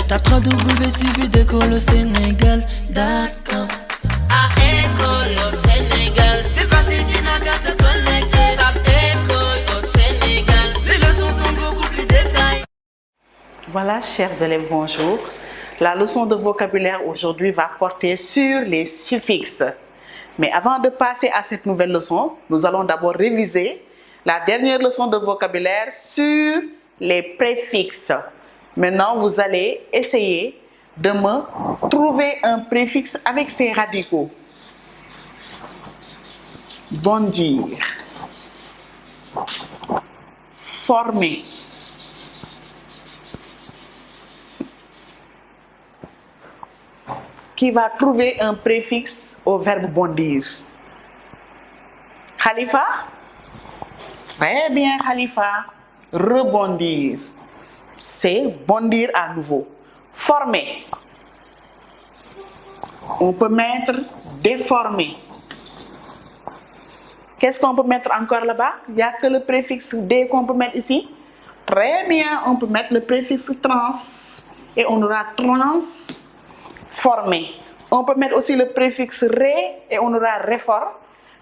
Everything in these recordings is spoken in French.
Tape www.suividécole-au-sénégal.com. À École au Sénégal, c'est facile, tu n'as qu'à te connecter. Tape École au Sénégal, les leçons sont beaucoup plus détaillées. Voilà, chers élèves, bonjour. La leçon de vocabulaire aujourd'hui va porter sur les suffixes. Mais avant de passer à cette nouvelle leçon, nous allons d'abord réviser la dernière leçon de vocabulaire sur les préfixes. Maintenant, vous allez essayer de me trouver un préfixe avec ses radicaux. Bondir, former, qui va trouver un préfixe au verbe bondir? Khalifa? Très bien, Khalifa. Rebondir. C'est bondir à nouveau. Former. On peut mettre déformer. Qu'est-ce qu'on peut mettre encore là-bas? Il n'y a que le préfixe D qu'on peut mettre ici. Très bien, on peut mettre le préfixe trans. Et on aura transformé. On peut mettre aussi le préfixe ré et on aura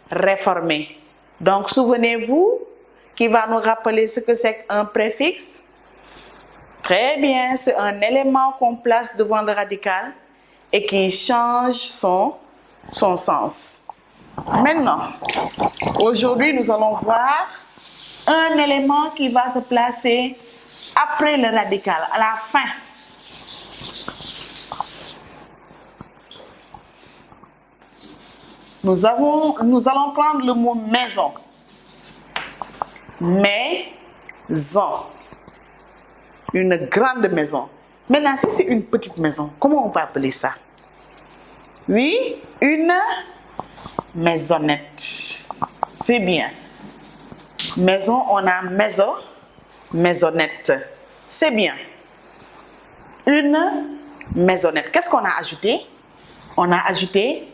réformé. Donc, souvenez-vous qui va nous rappeler ce que c'est qu'un préfixe. Très bien, c'est un élément qu'on place devant le radical et qui change son sens. Maintenant, aujourd'hui, nous allons voir un élément qui va se placer après le radical, à la fin. Nous allons prendre le mot maison. Maison. Une grande maison. Maintenant, si c'est une petite maison, comment on peut appeler ça? Oui, une maisonnette. C'est bien. Maison, on a maison, maisonnette. C'est bien. Une maisonnette. Qu'est-ce qu'on a ajouté? On a ajouté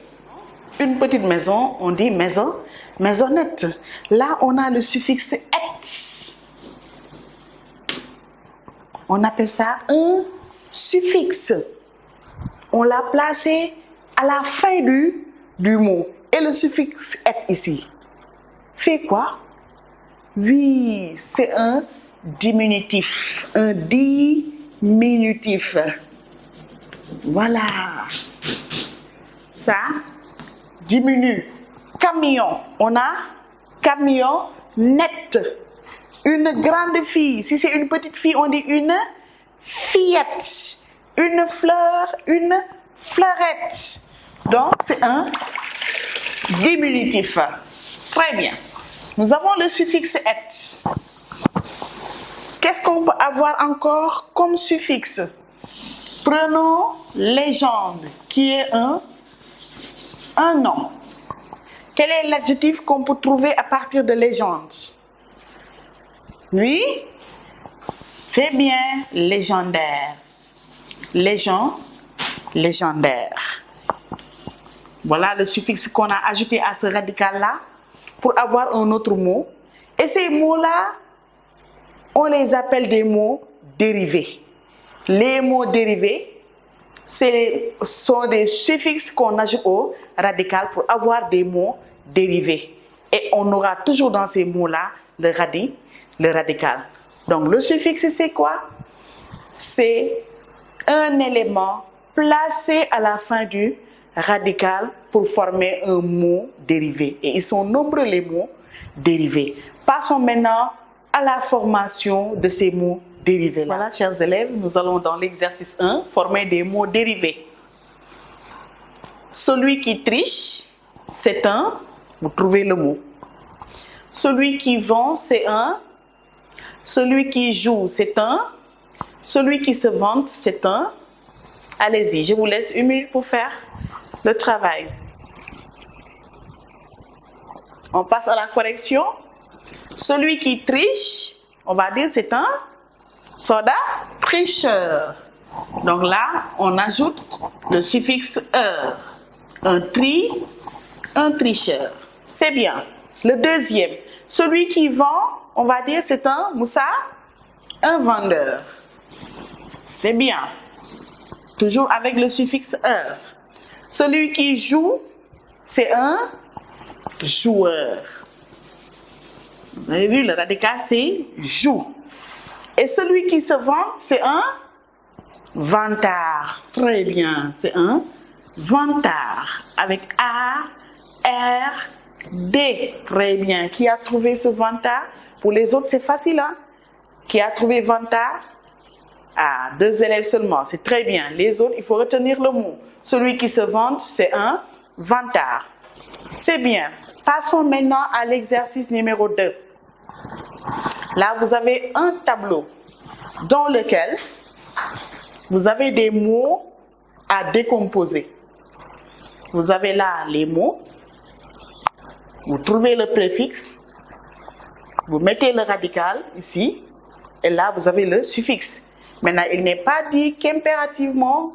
une petite maison, on dit maison, maisonnette. Là, on a le suffixe et. On appelle ça un suffixe. On l'a placé à la fin du mot. Et le suffixe est ici fait quoi? Oui, c'est un diminutif. Un diminutif. Voilà. Ça diminue. Camion. On a camionnette. Une grande fille. Si c'est une petite fille, on dit une fillette. Une fleur, une fleurette. Donc, c'est un diminutif. Très bien. Nous avons le suffixe et. Qu'est-ce qu'on peut avoir encore comme suffixe? Prenons légende, qui est un nom. Quel est l'adjectif qu'on peut trouver à partir de légende? Oui, c'est bien, légendaire. Légendaire. Voilà le suffixe qu'on a ajouté à ce radical-là pour avoir un autre mot. Et ces mots-là, on les appelle des mots dérivés. Les mots dérivés, sont des suffixes qu'on ajoute au radical pour avoir des mots dérivés. Et on aura toujours dans ces mots-là le radical. Donc le suffixe, c'est quoi? C'est un élément placé à la fin du radical pour former un mot dérivé. Et ils sont nombreux les mots dérivés. Passons maintenant à la formation de ces mots dérivés. Voilà, chers élèves, nous allons dans l'exercice 1 former des mots dérivés. Celui qui triche, c'est un, vous trouvez le mot. Celui qui vend, c'est un. Celui qui joue, c'est un. Celui qui se vante, c'est un. Allez-y, je vous laisse 1 minute pour faire le travail. On passe à la correction. Celui qui triche, on va dire c'est un soda tricheur. Donc là, on ajoute le suffixe heure. Un tricheur. C'est bien. Le deuxième, celui qui vend, on va dire c'est un Moussa, un vendeur. C'est bien. toujours avec le suffixe heure. Celui qui joue, c'est un joueur. Vous avez vu, le radical, c'est joue. Et celui qui se vante, c'est un vantard. Très bien, c'est un vantard. Avec A, R, D. Très bien. Qui a trouvé ce vantard? Pour les autres, c'est facile, hein? Qui a trouvé vantard? Ah, 2 élèves seulement, c'est très bien. Les autres, il faut retenir le mot. Celui qui se vante, c'est un vantard. C'est bien. Passons maintenant à l'exercice numéro 2. Là, vous avez un tableau dans lequel vous avez des mots à décomposer. Vous avez là les mots. Vous trouvez le préfixe. Vous mettez le radical ici. Et là, vous avez le suffixe. Maintenant, il n'est pas dit qu'impérativement,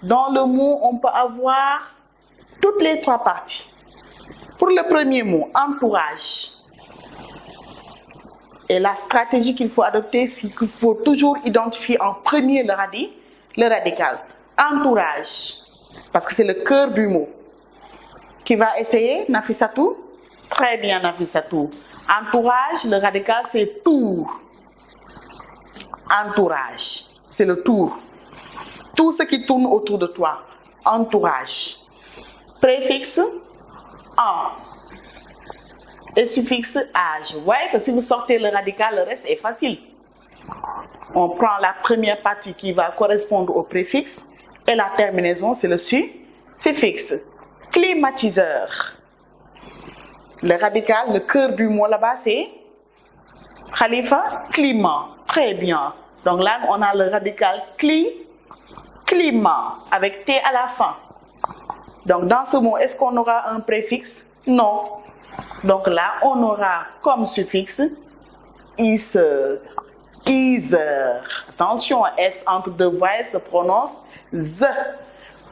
dans le mot, on peut avoir toutes les 3 parties. Pour le premier mot, entourage. Et la stratégie qu'il faut adopter, c'est qu'il faut toujours identifier en premier le radical. Entourage. Parce que c'est le cœur du mot. Qui va essayer? Nafissatou? Très bien, Nafissatou. Entourage, le radical, c'est tour. Entourage, c'est le tour. Tout ce qui tourne autour de toi. Entourage. Préfixe, en. Et suffixe, âge. Vous voyez que si vous sortez le radical, le reste est facile. On prend la première partie qui va correspondre au préfixe et la terminaison, c'est le suffixe. Climatiseur. Le radical, le cœur du mot là-bas, c'est Khalifa, climat. Très bien. Donc là, on a le radical climat, avec T à la fin. Donc dans ce mot, est-ce qu'on aura un préfixe? Non. Donc là, on aura comme suffixe iser. Attention, S entre 2 voix se prononce Z.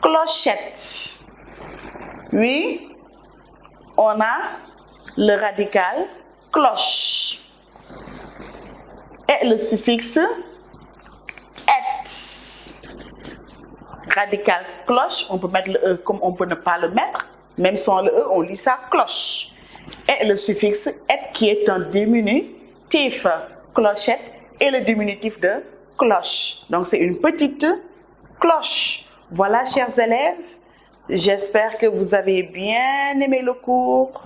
Clochette. Oui, on a le radical cloche. Et le suffixe et. Radical cloche, on peut mettre le E comme on peut ne pas le mettre. Même sans le E, on lit ça cloche. Et le suffixe et qui est un diminutif. Clochette et le diminutif de cloche. Donc c'est une petite cloche. Voilà, chers élèves. J'espère que vous avez bien aimé le cours.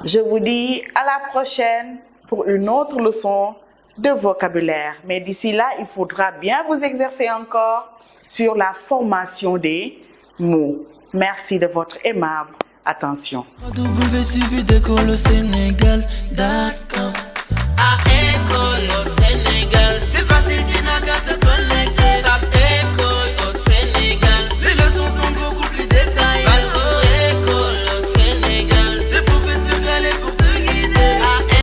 Je vous dis à la prochaine pour une autre leçon de vocabulaire. Mais d'ici là, il faudra bien vous exercer encore sur la formation des mots. Merci de votre aimable attention. www.suividecolosénégal.com